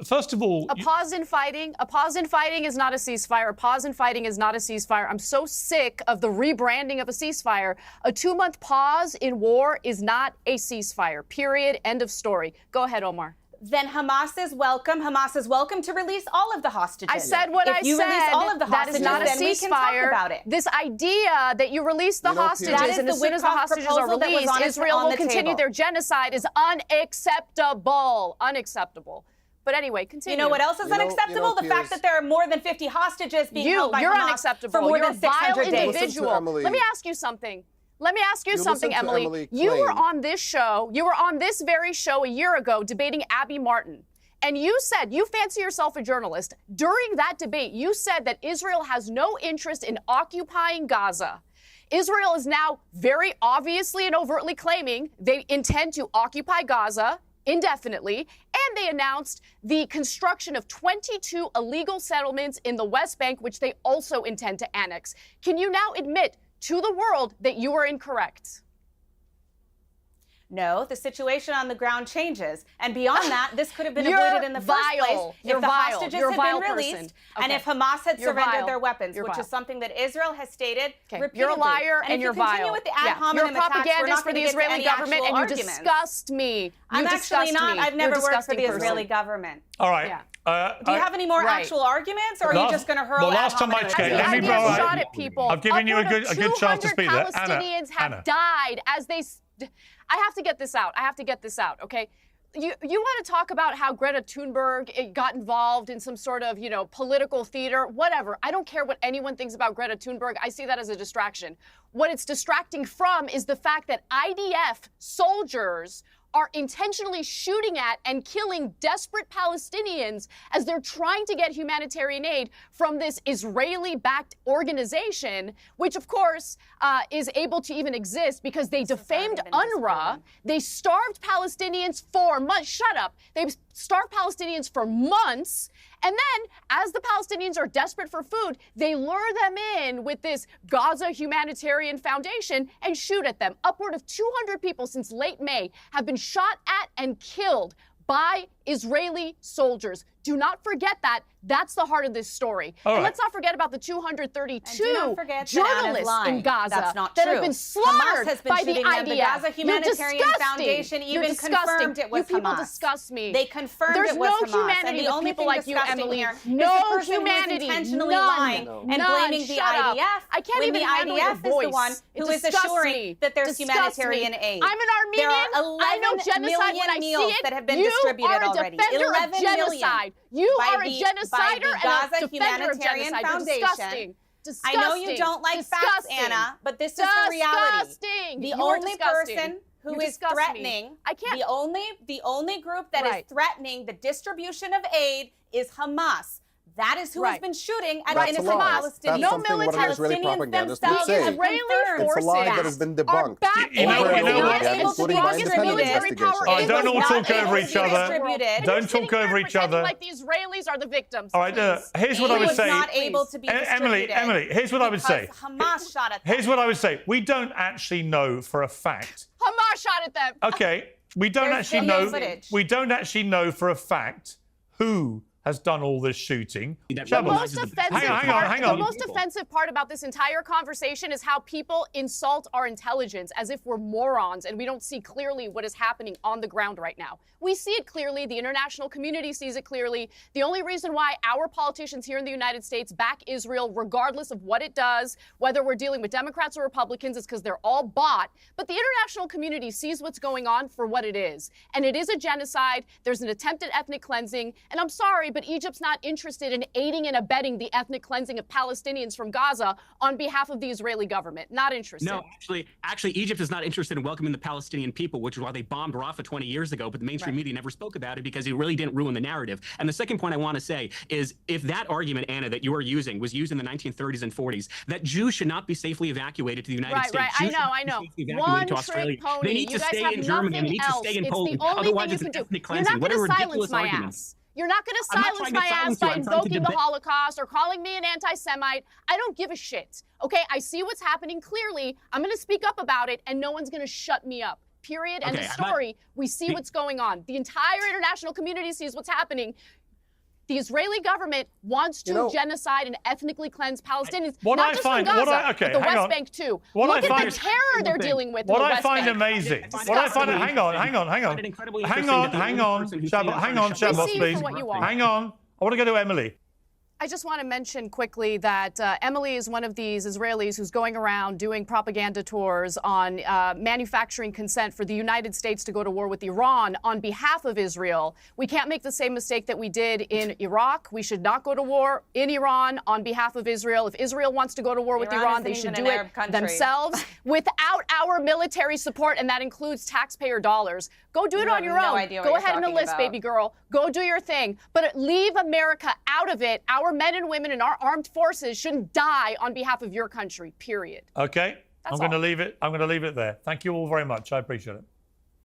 First of all, a pause in fighting is not a ceasefire. A pause in fighting is not a ceasefire. I'm so sick of the rebranding of a ceasefire. A 2-month pause in war is not a ceasefire. Period. End of story. Go ahead, Omar. Then Hamas is welcome. Hamas is welcome to release all of the hostages. I said what I said. If you release all of the hostages, that is not a then we can talk ceasefire. About it. This idea that you release the hostages and as soon as the hostages are released, Israel will continue their genocide is unacceptable. Unacceptable. But anyway, continue. You know what else is unacceptable? The fact that there are more than 50 hostages being held by Hamas unacceptable. for more You're than 600 days. Individual. Let me ask you something. Emily. You were on this show. You were on this very show a year ago debating Abby Martin. And you said, you fancy yourself a journalist. During that debate, you said that Israel has no interest in occupying Gaza. Israel is now very obviously and overtly claiming they intend to occupy Gaza indefinitely, and they announced the construction of 22 illegal settlements in the West Bank, which they also intend to annex. Can you now admit to the world that you are incorrect? No, the situation on the ground changes. And beyond that, this could have been avoided in the first place if the hostages had been released and if Hamas had surrendered their weapons, which is something that Israel has stated repeatedly. You're a liar and you're vile. Continue with the ad hominem attacks, we're not propagandist for the Israeli government and you disgust me. I'm actually not. I've never worked for the Israeli government. All right. Do you have any more actual arguments, or are you just going to hurl ad hominem? Let me shot at people. I've given you a good chance to speak there. Palestinians have died as they... I have to get this out. Okay? You want to talk about how Greta Thunberg got involved in some sort of, political theater, whatever. I don't care what anyone thinks about Greta Thunberg. I see that as a distraction. What it's distracting from is the fact that IDF soldiers are intentionally shooting at and killing desperate Palestinians as they're trying to get humanitarian aid from this Israeli-backed organization, which, of course, is able to even exist because they defamed UNRWA. They starved Palestinians for months. Shut up. They starved Palestinians for months. And then, as the Palestinians are desperate for food, they lure them in with this Gaza Humanitarian Foundation and shoot at them. Upward of 200 people since late May have been shot at and killed by Israeli soldiers. Do not forget that. That's the heart of this story. And let's not forget about the 232 journalists in Gaza that have been slaughtered by the IDF. The Gaza Humanitarian Foundation even confirmed it was Hamas. You people disgust me. They confirmed it was Hamas. There's no humanity with people like you, Emily. No humanity. Intentionally lying and blaming the IDF. I can't even handle your voice. The IDF is the one who is assuring that there's humanitarian aid. I'm an Armenian. There are 11 million meals that have been distributed already. 11 million. You are a genocider and a defender of genocide. Foundation. Disgusting. I know you don't like facts, Anna, but this is the reality. The only person who is threatening, the only group that is threatening the distribution of aid is Hamas. That is who has been shooting at innocent Palestinians. No military Palestinians themselves. Israeli forces. It's a lie that has been debunked. Don't all talk over each other. Don't talk over each other. Like the Israelis are the victims. All right, here's what I would say. Not able to be Emily, here's what I would say. Hamas shot at them. Here's what I would say. We don't actually know for a fact. Hamas shot at them. Okay, we don't actually know. We don't actually know for a fact who has done all this shooting. The most offensive part about this entire conversation is how people insult our intelligence as if we're morons and we don't see clearly what is happening on the ground right now. We see it clearly. The international community sees it clearly. The only reason why our politicians here in the United States back Israel, regardless of what it does, whether we're dealing with Democrats or Republicans, is because they're all bought. But the international community sees what's going on for what it is. And it is a genocide. There's an attempted ethnic cleansing. And I'm sorry, but Egypt's not interested in aiding and abetting the ethnic cleansing of Palestinians from Gaza on behalf of the Israeli government. Not interested. No, actually, Egypt is not interested in welcoming the Palestinian people, which is why they bombed Rafah 20 years ago, but the mainstream media never spoke about it because it really didn't ruin the narrative. And the second point I want to say is if that argument, Anna, that you are using was used in the 1930s and 40s, that Jews should not be safely evacuated to the United States. Right, I know. One trick pony. They need to stay in Germany. They need to stay in Poland. Otherwise, it's ethnic cleansing. What a ridiculous argument. You're not going to silence my ass by invoking the Holocaust or calling me an anti-Semite. I don't give a shit. Okay, I see what's happening clearly. I'm going to speak up about it, and no one's going to shut me up. period. End of story. We see what's going on. The entire international community sees what's happening. The Israeli government wants to genocide and ethnically cleanse Palestinians, not just from Gaza, but the West Bank too. Look at the terror they're dealing with in the West Bank. What I find amazing, hang on, Shabbos, please. Hang on. I want to go to Emily. I just want to mention quickly that Emily is one of these Israelis who's going around doing propaganda tours on manufacturing consent for the United States to go to war with Iran on behalf of Israel. We can't make the same mistake that we did in Iraq. We should not go to war in Iran on behalf of Israel. If Israel wants to go to war with Iran, they should do it themselves without our military support, and that includes taxpayer dollars. Go do it on your own. Go ahead and enlist, baby girl. Go do your thing. But leave America out of it. Our men and women in our armed forces shouldn't die on behalf of your country, period. Okay. I'm going to leave it there. Thank you all very much. I appreciate it.